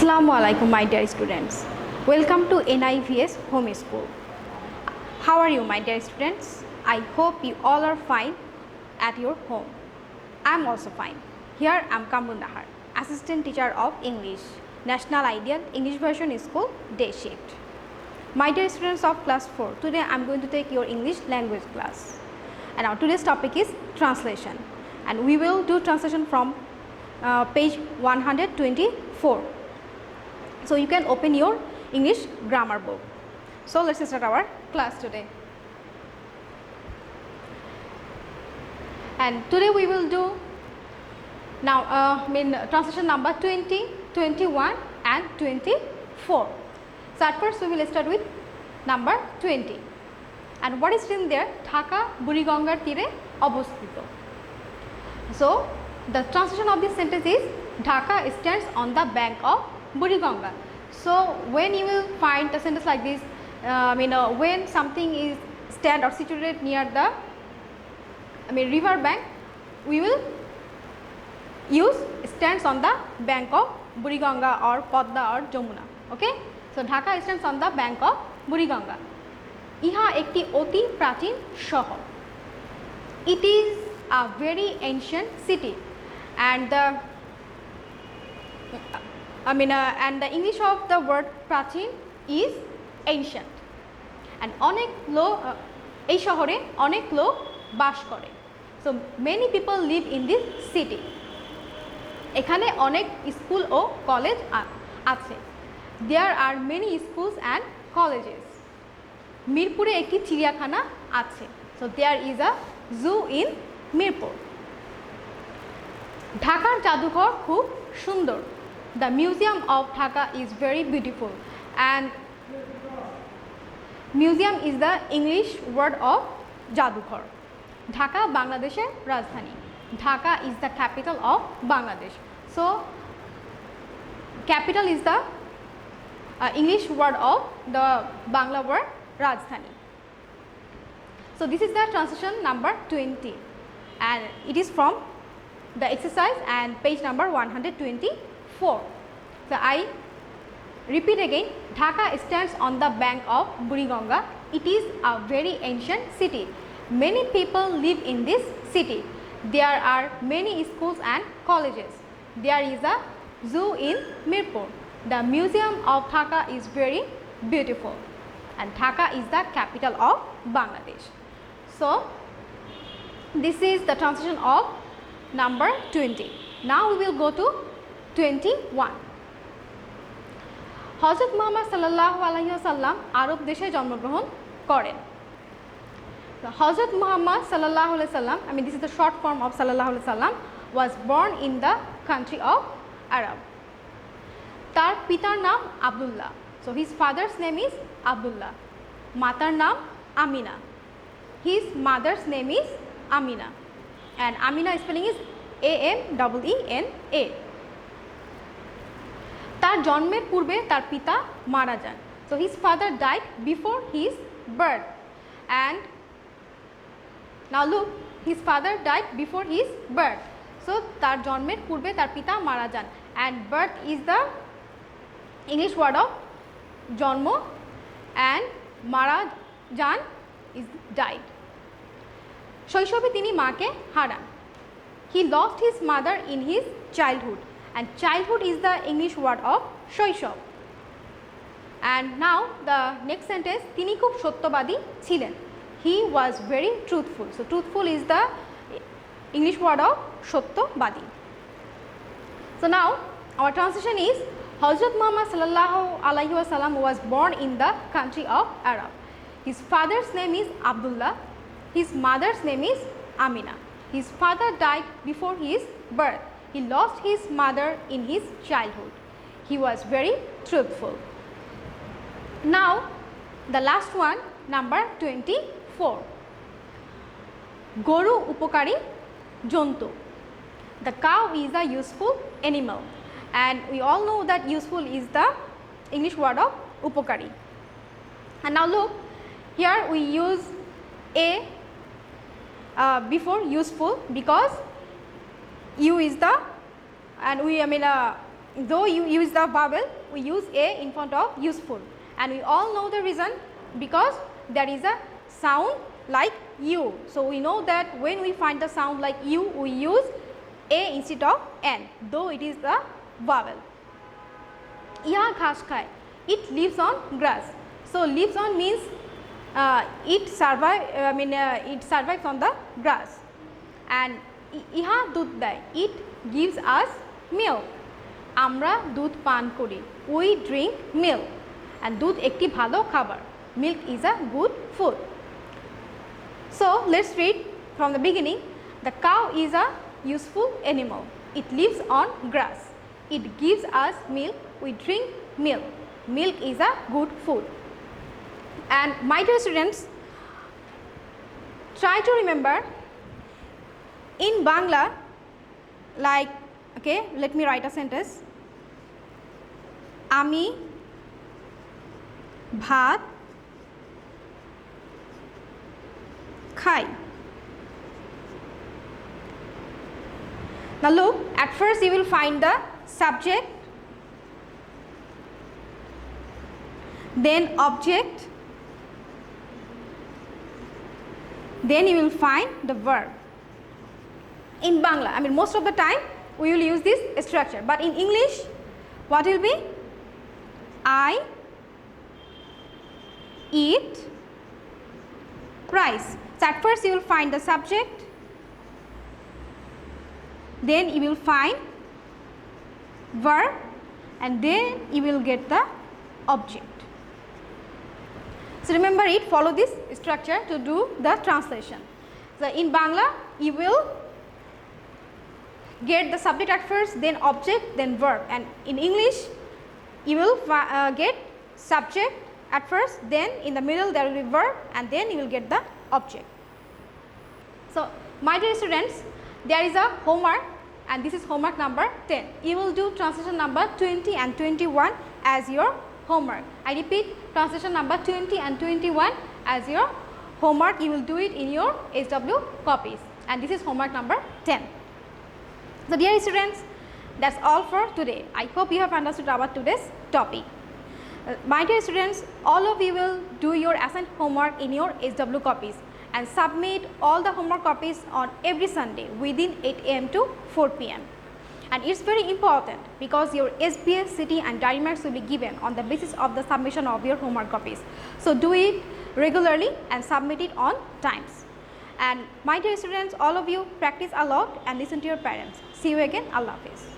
Assalamu alaikum, my dear students. Welcome to NIVS Home School. How are you, my dear students? I hope you all are fine at your home. I am also fine. Here I am Kamrun, Assistant Teacher of English, National Ideal English Version School, Day Shift. My dear students of class 4, today I am going to take your English language class. And now today's topic is translation. And we will do translation from page 124. So you can open your English grammar book. So let's start our class today. And today we will do now translation number 20, 21 and 24. So at first we will start with number 20. And what is written there? Dhaka Burigangar tire obosthito. So the translation of this sentence is Dhaka stands on the bank of Buriganga. So when you will find a sentence like this, when something is stand or situated near the river bank, we will use stands on the bank of Buriganga or Padma or Jamuna. Okay? So Dhaka stands on the bank of Buriganga. Iha ekti oti prachin shohor. It is a very ancient city, and the and the English of the word prachin is ancient. And onek lo ei shohore onek lok bash kore. So many people live in this city. এখানে অনেক school ও college আছে. There are many schools and colleges. মিরপুরে একটি চিড়িয়াখানা আছে. So there is a zoo in Mirpur. ঢাকার জাদুঘর খুব সুন্দর. The museum of Dhaka is very beautiful, and museum is the English word of জাদুঘর. Dhaka Bangladesher রাজধানী. Dhaka is the capital of Bangladesh. So capital is the English word of the Bangla word Rajdhani. So this is the translation number 20, and it is from the exercise and page number 124. So I repeat again, Dhaka stands on the bank of Buriganga. It is a very ancient city. Many people live in this city. There are many schools and colleges. There is a zoo in Mirpur. The museum of Dhaka is very beautiful, and Dhaka is the capital of Bangladesh. So this is the translation of number 20. Now we will go to 21. হযরত মুহাম্মদ সাল্লাল্লাহু আলাইহি ওয়াসাল্লাম আরব দেশে জন্মগ্রহণ করেন. হযরত মুহাম্মদ সাল্লাল্লাহু আলাইহি ওয়াসাল্লাম, this is the short form of sallallahu alaihi wasallam, was born in the country of Arab. তার পিতার নাম Abdullah. So his father's name is Abdullah. মাতার নাম Amina. His mother's name is Amina, and Amina spelling is AMEENA. তার জন্মের পূর্বে তার পিতা মারা যান. So his father died before his birth, and now look, his father died before his birth. So তার জন্মের পূর্বে তার পিতা মারা যান, and birth is the English word of জন্ম, and মারা যান is died. শৈশবে তিনি মাকে হারান. He lost his mother in his childhood, and childhood is the English word of শৈশব. And now the next sentence, তিনি খুব সত্যবাদী ছিলেন. He was very truthful. So truthful is the English word of সত্যবাদী. So now our translation is, Hazrat Muhammad sallallahu alaihi wasallam was born in the country of Arab. His father's name is Abdullah. His mother's name is Amina. His father died before his birth. He lost his mother in his childhood. He was very truthful. Now the last one, number 24. Goru upokari jontu. The cow is a useful animal, and we all know that useful is the English word of upokari. And now look, here we use a before useful, because u is the, and we though you use the vowel, we use a in front of useful, and we all know the reason, because there is a sound like u. So we know that when we find the sound like u, we use a instead of n, though it is the vowel. Iha ghas khaye, it lives on grass. So lives on means it survives on the grass. And iha dudh deয়, it gives us milk. আমরা দুধ পান করি, we drink milk. And দুধ একটি ভালো খাবার, milk is a good food. So let's read from the beginning. The cow is a useful animal. It lives on grass. It gives us milk, we drink milk. Milk is a good food. And my dear students, try to remember in Bangla, like, okay, let me write a sentence. Ami bhat khai. Now look, at first you will find the subject, then object, then you will find the verb. In Bangla, I mean most of the time we will use this structure, but in English what will be? I eat rice. So at first you will find the subject, then you will find verb, and then you will get the object. So remember it, follow this structure to do the translation. So in Bangla you will get the subject at first, then object, then verb, and in English you will get subject at first, then in the middle there will be verb, and then you will get the object. So my dear students, there is a homework, and this is homework number 10. You will do translation number 20 and 21 as your homework. I repeat, translation number 20 and 21 as your homework. You will do it in your SW copies, and this is homework number 10. So dear students, that's all for today. I hope you have understood about today's topic. My dear students, all of you will do your assigned homework in your SW copies and submit all the homework copies on every Sunday within 8 am to 4 pm. And it's very important because your SBS, city and diary marks will be given on the basis of the submission of your homework copies. So do it regularly and submit it on times. And my dear students, all of you practice a lot and listen to your parents. See you again. Allah Hafiz.